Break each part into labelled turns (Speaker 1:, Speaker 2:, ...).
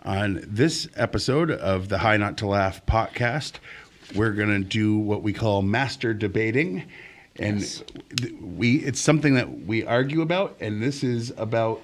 Speaker 1: On this episode of the High Not to Laugh podcast, we're going to do what we call master debating. And it's something that we argue about, and this is about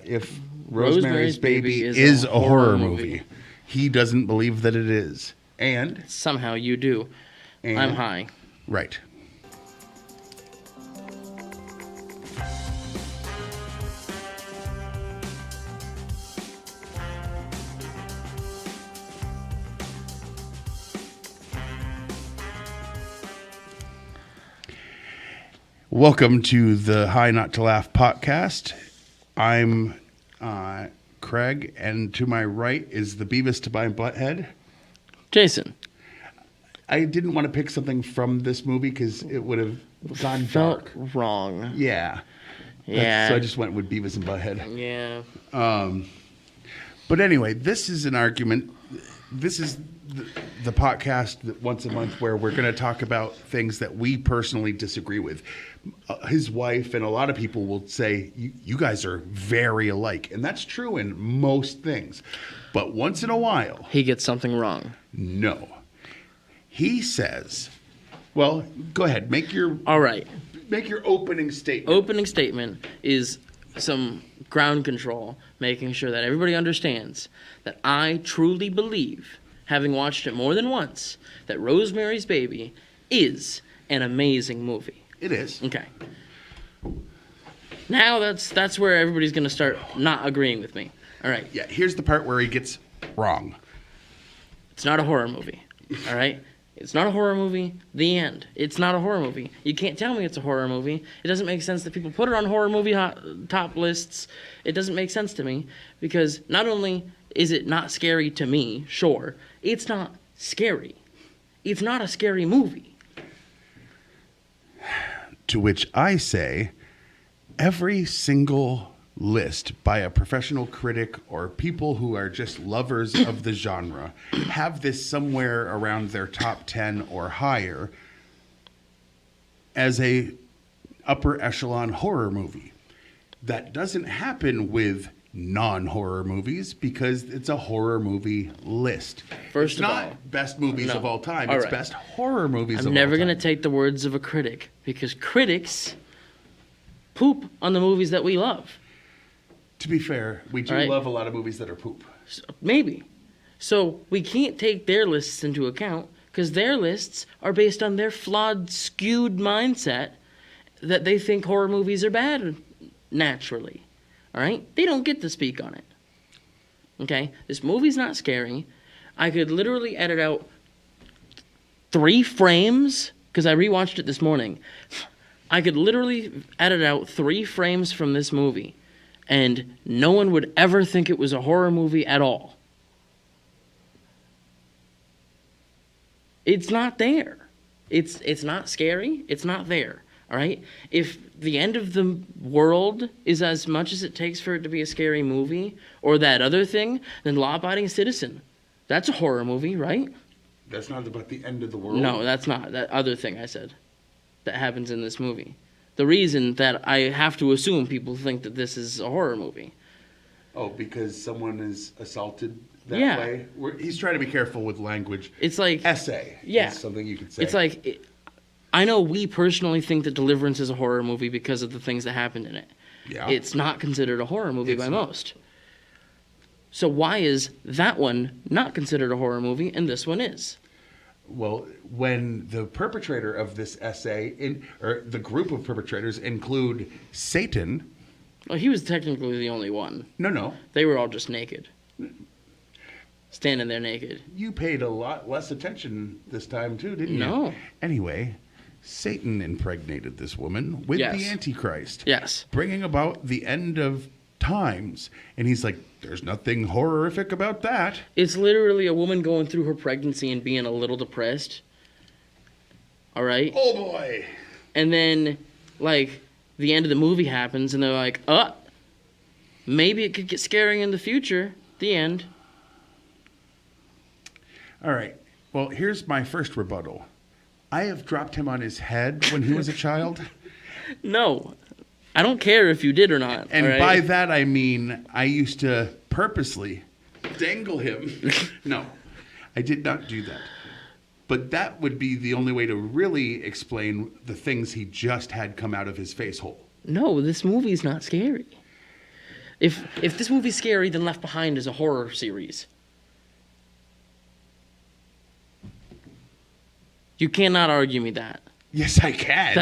Speaker 1: if Rosemary's Baby is a horror movie. He doesn't believe that it is. And
Speaker 2: somehow you do. I'm high.
Speaker 1: Right. Welcome to the High Not to Laugh podcast. I'm Craig, and to my right is the Beavis to my butthead,
Speaker 2: Jason.
Speaker 1: I didn't want to pick something from this movie because it would have gone dark.
Speaker 2: Wrong.
Speaker 1: Yeah. So I just went with Beavis and Butthead.
Speaker 2: Yeah.
Speaker 1: But anyway, this is an argument. This is the podcast that once a month where we're going to talk about things that we personally disagree with. His wife and a lot of people will say, you guys are very alike. And that's true in most things. But once in a while...
Speaker 2: he gets something wrong.
Speaker 1: No. He says... Well, go ahead.
Speaker 2: All right.
Speaker 1: Make your opening statement.
Speaker 2: Opening statement is some ground control, making sure that everybody understands that I truly believe, having watched it more than once, that Rosemary's Baby is an amazing movie.
Speaker 1: It is.
Speaker 2: Okay. Now that's where everybody's going to start not agreeing with me. All right.
Speaker 1: Yeah, here's the part where he gets wrong.
Speaker 2: It's not a horror movie. All right? It's not a horror movie. The end. It's not a horror movie. You can't tell me it's a horror movie. It doesn't make sense that people put it on horror movie top lists. It doesn't make sense to me because not only is it not scary to me, sure, it's not scary. It's not a scary movie.
Speaker 1: To which I say, every single list by a professional critic or people who are just lovers of the genre have this somewhere around their top 10 or higher as a upper echelon horror movie. That doesn't happen with non-horror movies because it's a horror movie list.
Speaker 2: First
Speaker 1: it's
Speaker 2: of
Speaker 1: not
Speaker 2: all,
Speaker 1: best movies of all time.
Speaker 2: All
Speaker 1: it's
Speaker 2: right.
Speaker 1: best horror movies of all time.
Speaker 2: I'm never going to take the words of a critic because critics poop on the movies that we love.
Speaker 1: To be fair, we do love a lot of movies that are poop.
Speaker 2: Maybe. So we can't take their lists into account because their lists are based on their flawed, skewed mindset that they think horror movies are bad naturally. All right? They don't get to speak on it. Okay? This movie's not scary. I could literally edit out 3 frames because I rewatched it this morning. I could literally edit out 3 frames from this movie, and no one would ever think it was a horror movie at all. It's not there. It's not scary. It's not there. All right? If the end of the world is as much as it takes for it to be a scary movie, or that other thing, then Law Abiding Citizen. That's a horror movie, right?
Speaker 1: That's not about the end of the world?
Speaker 2: No, that's not. That other thing I said that happens in this movie. The reason that I have to assume people think that this is a horror movie.
Speaker 1: Oh, because someone is assaulted that way? He's trying to be careful with language.
Speaker 2: It's like...
Speaker 1: essay.
Speaker 2: Yeah.
Speaker 1: Is something you could say.
Speaker 2: It's like... I know we personally think that Deliverance is a horror movie because of the things that happened in it.
Speaker 1: Yeah.
Speaker 2: It's not considered a horror movie by most. So why is that one not considered a horror movie and this one is?
Speaker 1: Well, when the perpetrator of this essay, or the group of perpetrators include Satan...
Speaker 2: Well, he was technically the only one.
Speaker 1: No.
Speaker 2: They were all just naked. Standing there naked.
Speaker 1: You paid a lot less attention this time, too, didn't you?
Speaker 2: No.
Speaker 1: Anyway, Satan impregnated this woman with the Antichrist.
Speaker 2: Yes.
Speaker 1: Bringing about the end of times. And he's like, there's nothing horrific about that.
Speaker 2: It's literally a woman going through her pregnancy and being a little depressed. All right?
Speaker 1: Oh, boy.
Speaker 2: And then, like, the end of the movie happens, and they're like, maybe it could get scary in the future. The end.
Speaker 1: All right. Well, here's my first rebuttal. I have dropped him on his head when he was a child.
Speaker 2: No. I don't care if you did or not.
Speaker 1: And
Speaker 2: all right?
Speaker 1: by that, I mean I used to purposely dangle him. No, I did not do that. But that would be the only way to really explain the things he just had come out of his face hole.
Speaker 2: No, this movie's not scary. If this movie's scary, then Left Behind is a horror series. You cannot argue me that.
Speaker 1: Yes, I can.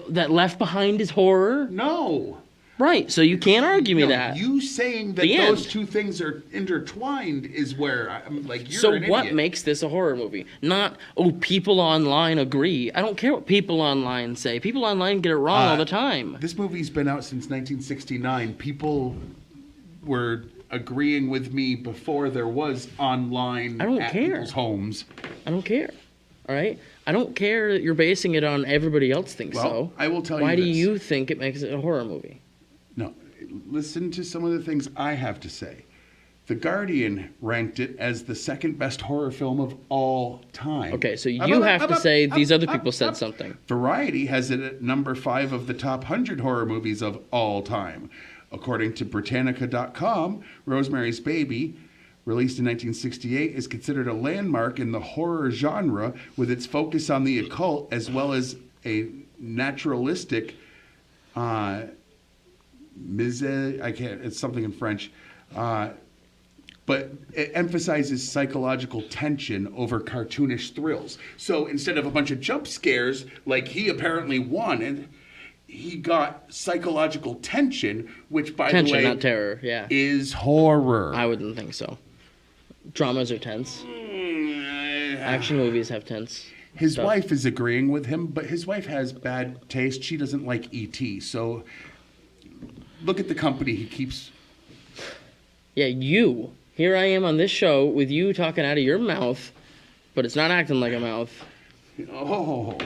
Speaker 2: That Left Behind is horror?
Speaker 1: No.
Speaker 2: Right, so you can't argue me
Speaker 1: No,
Speaker 2: that.
Speaker 1: you saying that those two things are intertwined is where I'm like, you're an
Speaker 2: So what
Speaker 1: idiot.
Speaker 2: makes this a horror movie? Not, people online agree. I don't care what people online say. People online get it wrong all the time.
Speaker 1: This movie's been out since 1969. People were agreeing with me before there was online at people's homes.
Speaker 2: I don't care. All right? I don't care that you're basing it on everybody else thinks so.
Speaker 1: I will tell you
Speaker 2: Why
Speaker 1: this.
Speaker 2: do you think it makes it a horror movie?
Speaker 1: No, listen to some of the things I have to say. The Guardian ranked it as the second best horror film of all time.
Speaker 2: Okay, so you have to say these other people said something.
Speaker 1: Variety has it at number 5 of the top 100 horror movies of all time. According to Britannica.com, Rosemary's Baby, released in 1968, is considered a landmark in the horror genre with its focus on the occult as well as a naturalistic it's something in French, but it emphasizes psychological tension over cartoonish thrills. So instead of a bunch of jump scares like he apparently wanted, he got psychological tension, which, by the way,
Speaker 2: not terror, yeah.
Speaker 1: is horror.
Speaker 2: I wouldn't think so. Dramas are tense. Action movies have tense.
Speaker 1: His wife is agreeing with him, but his wife has bad taste. She doesn't like E.T., so look at the company he keeps.
Speaker 2: Yeah, you. Here I am on this show with you talking out of your mouth, but it's not acting like a mouth.
Speaker 1: Oh.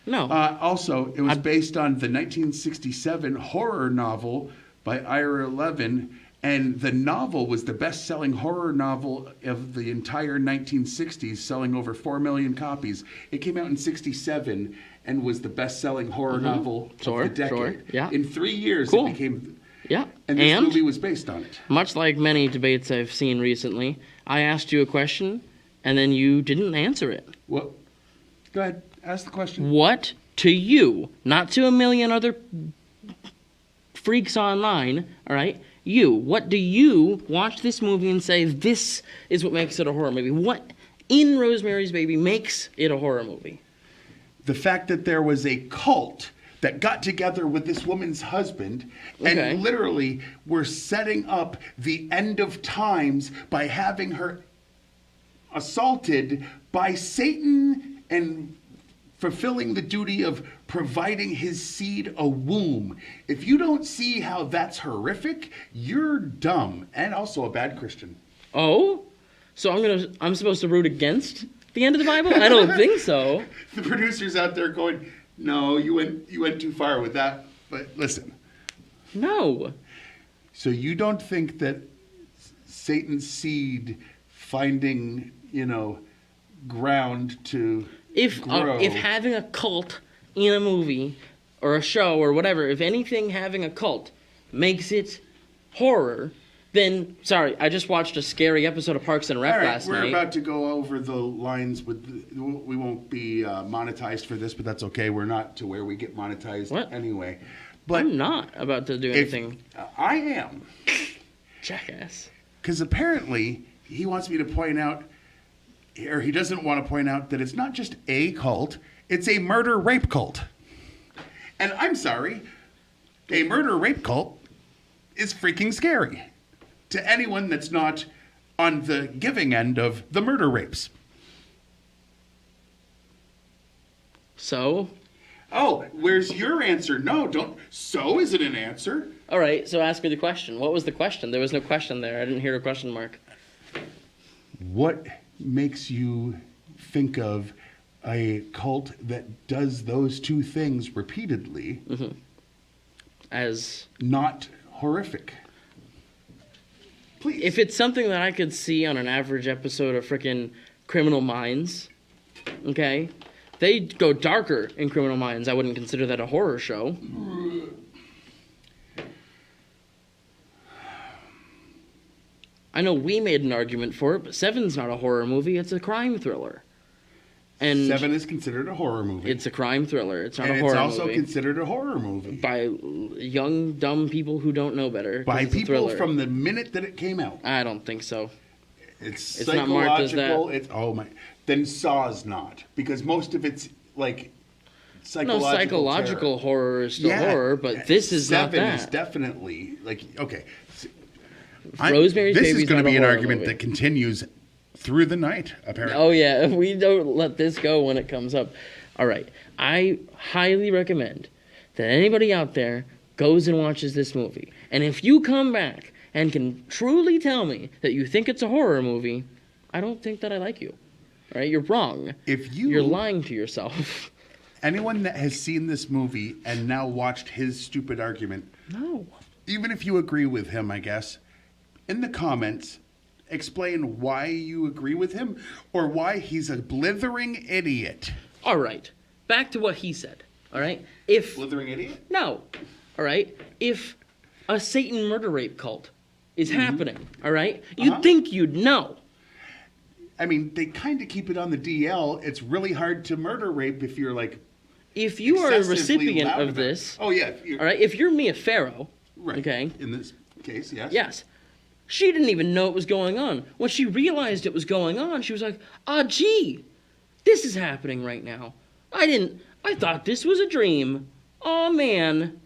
Speaker 2: No.
Speaker 1: Also, it was based on the 1967 horror novel by Ira Levin, and the novel was the best-selling horror novel of the entire 1960s, selling over 4 million copies. It came out in 1967 and was the best-selling horror novel of the decade.
Speaker 2: Yeah.
Speaker 1: In 3 years,
Speaker 2: Cool.
Speaker 1: it became...
Speaker 2: Yeah.
Speaker 1: And this movie was based on it.
Speaker 2: Much like many debates I've seen recently, I asked you a question, and then you didn't answer it.
Speaker 1: Well, go ahead. Ask the question.
Speaker 2: What, to you, not to a million other freaks online, all right? What do you watch this movie and say, this is what makes it a horror movie? What in Rosemary's Baby makes it a horror movie?
Speaker 1: The fact that there was a cult that got together with this woman's husband and literally were setting up the end of times by having her assaulted by Satan and fulfilling the duty of providing his seed a womb. If you don't see how that's horrific, you're dumb and also a bad Christian.
Speaker 2: Oh? So I'm supposed to root against the end of the Bible? I don't think so.
Speaker 1: The producers out there going, no, you went too far with that. But listen.
Speaker 2: No.
Speaker 1: So you don't think that Satan's seed finding, ground to grow.
Speaker 2: If having a cult in a movie or a show or whatever, if anything having a cult makes it horror, then, sorry, I just watched a scary episode of Parks and Rec last night.
Speaker 1: We're about to go over the lines we won't be monetized for this, but that's okay. We're not to where we get monetized anyway. But
Speaker 2: I'm not about to do anything.
Speaker 1: I am.
Speaker 2: Jackass.
Speaker 1: Because apparently he wants me to point out, or he doesn't want to point out, that it's not just a cult, it's a murder-rape cult. And I'm sorry, a murder-rape cult is freaking scary to anyone that's not on the giving end of the murder rapes.
Speaker 2: So?
Speaker 1: Oh, where's your answer? No, don't. So isn't an answer.
Speaker 2: All right, so ask me the question. What was the question? There was no question there. I didn't hear a question mark.
Speaker 1: What makes you think of a cult that does those two things repeatedly
Speaker 2: as
Speaker 1: not horrific? Please.
Speaker 2: If it's something that I could see on an average episode of frickin' Criminal Minds, okay? They go darker in Criminal Minds. I wouldn't consider that a horror show. I know we made an argument for it, but Seven's not a horror movie. It's a crime thriller. And
Speaker 1: Seven is considered a horror movie.
Speaker 2: it's a crime thriller. It's not
Speaker 1: and
Speaker 2: a horror
Speaker 1: it's also
Speaker 2: movie.
Speaker 1: considered a horror movie.
Speaker 2: By young, dumb people who don't know better. 'cause
Speaker 1: By
Speaker 2: it's a
Speaker 1: people
Speaker 2: thriller.
Speaker 1: from the minute that it came out.
Speaker 2: I don't think so.
Speaker 1: It's
Speaker 2: not marked as
Speaker 1: psychological.
Speaker 2: that.
Speaker 1: It's oh my. Then Saw's not, because most of it's like
Speaker 2: No, psychological horror is still horror, but this is not
Speaker 1: Seven
Speaker 2: that.
Speaker 1: is definitely like okay.
Speaker 2: Rosemary's
Speaker 1: This
Speaker 2: Baby's
Speaker 1: is going
Speaker 2: not
Speaker 1: to
Speaker 2: a
Speaker 1: be an
Speaker 2: horror
Speaker 1: argument
Speaker 2: movie.
Speaker 1: that continues through the night. Apparently.
Speaker 2: Oh yeah, we don't let this go when it comes up. All right, I highly recommend that anybody out there goes and watches this movie. And if you come back and can truly tell me that you think it's a horror movie, I don't think that I like you. All right, you're wrong. You're lying to yourself.
Speaker 1: Anyone that has seen this movie and now watched his stupid argument,
Speaker 2: No.
Speaker 1: even if you agree with him, I guess, in the comments, explain why you agree with him or why he's a blithering idiot.
Speaker 2: All right, back to what he said. All right,
Speaker 1: Blithering idiot?
Speaker 2: No. All right, if a Satan murder rape cult is happening, all right, you'd think you'd know.
Speaker 1: I mean, they kind of keep it on the DL. It's really hard to murder rape if you're like.
Speaker 2: If you are a
Speaker 1: excessively
Speaker 2: recipient
Speaker 1: loud
Speaker 2: of
Speaker 1: about
Speaker 2: this,
Speaker 1: it. Oh yeah.
Speaker 2: all right, if you're Mia Farrow,
Speaker 1: Right.
Speaker 2: okay,
Speaker 1: In this case, yes.
Speaker 2: yes, she didn't even know it was going on. When she realized it was going on, she was like, gee, this is happening right now. I thought this was a dream. Oh man.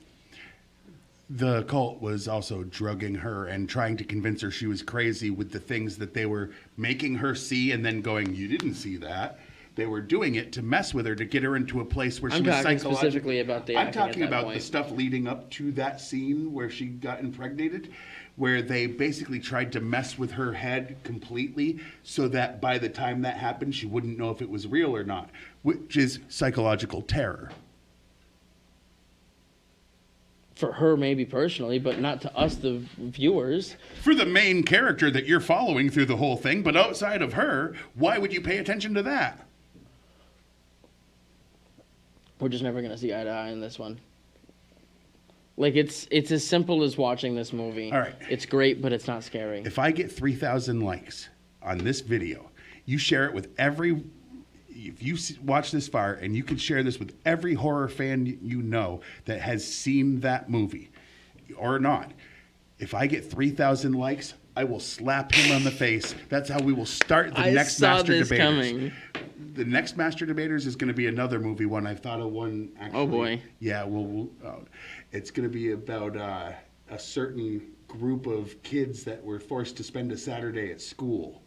Speaker 1: The cult was also drugging her and trying to convince her she was crazy with the things that they were making her see and then going, you didn't see that. They were doing it to mess with her, to get her into a place where she
Speaker 2: I'm
Speaker 1: was
Speaker 2: talking
Speaker 1: psychologically.
Speaker 2: specifically about the
Speaker 1: I'm
Speaker 2: acting at
Speaker 1: talking
Speaker 2: that
Speaker 1: about
Speaker 2: point.
Speaker 1: the stuff leading up to that scene where she got impregnated, where they basically tried to mess with her head completely so that by the time that happened, she wouldn't know if it was real or not, which is psychological terror.
Speaker 2: For her, maybe personally, but not to us, the viewers.
Speaker 1: For the main character that you're following through the whole thing, but outside of her, why would you pay attention to that?
Speaker 2: We're just never going to see eye to eye in this one. Like, it's as simple as watching this movie.
Speaker 1: All right.
Speaker 2: It's great, but it's not scary.
Speaker 1: If I get 3,000 likes on this video, you share it with every... If you watch this far and you can share this with every horror fan you know that has seen that movie or not, if I get 3,000 likes, I will slap him on the face. That's how we will start the next Master Debaters.
Speaker 2: Coming.
Speaker 1: The next Master Debaters is going to be another movie one. I've thought of one actually.
Speaker 2: Oh boy.
Speaker 1: Yeah, it's going to be about a certain group of kids that were forced to spend a Saturday at school.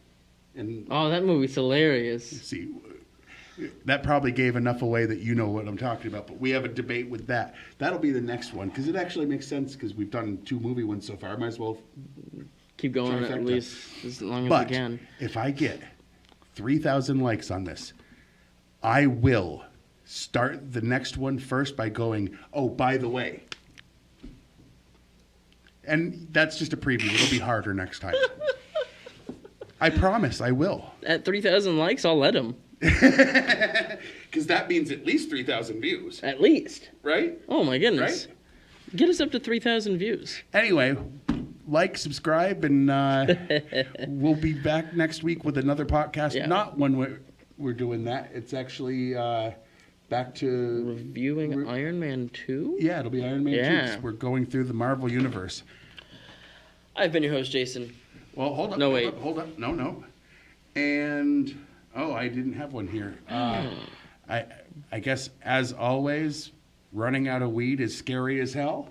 Speaker 1: And
Speaker 2: Oh, that movie's hilarious.
Speaker 1: see, that probably gave enough away that you know what I'm talking about. But we have a debate with that. That'll be the next one because it actually makes sense because we've done 2 movie ones so far. Might as well
Speaker 2: Keep going
Speaker 1: trifecta.
Speaker 2: at least as long as
Speaker 1: But
Speaker 2: we can.
Speaker 1: if I get 3,000 likes on this, I will start the next one first by going, oh, by the way. And that's just a preview. It'll be harder next time. I promise I will.
Speaker 2: At 3,000 likes, I'll let him.
Speaker 1: Because that means at least 3,000 views,
Speaker 2: At least.
Speaker 1: right?
Speaker 2: Oh my goodness.
Speaker 1: Right?
Speaker 2: Get us up to 3,000 views.
Speaker 1: Anyway, like, subscribe, and we'll be back next week with another podcast.
Speaker 2: Yeah.
Speaker 1: Not when we're doing that. It's actually back to...
Speaker 2: Reviewing Iron Man 2?
Speaker 1: Yeah, it'll be Iron Man 2.
Speaker 2: Yeah.
Speaker 1: 'Cause we're going through the Marvel Universe.
Speaker 2: I've been your host, Jason.
Speaker 1: Well, hold up.
Speaker 2: No,
Speaker 1: hold
Speaker 2: wait.
Speaker 1: Up, hold up. No. And, I didn't have one here. I guess, as always, running out of weed is scary as hell.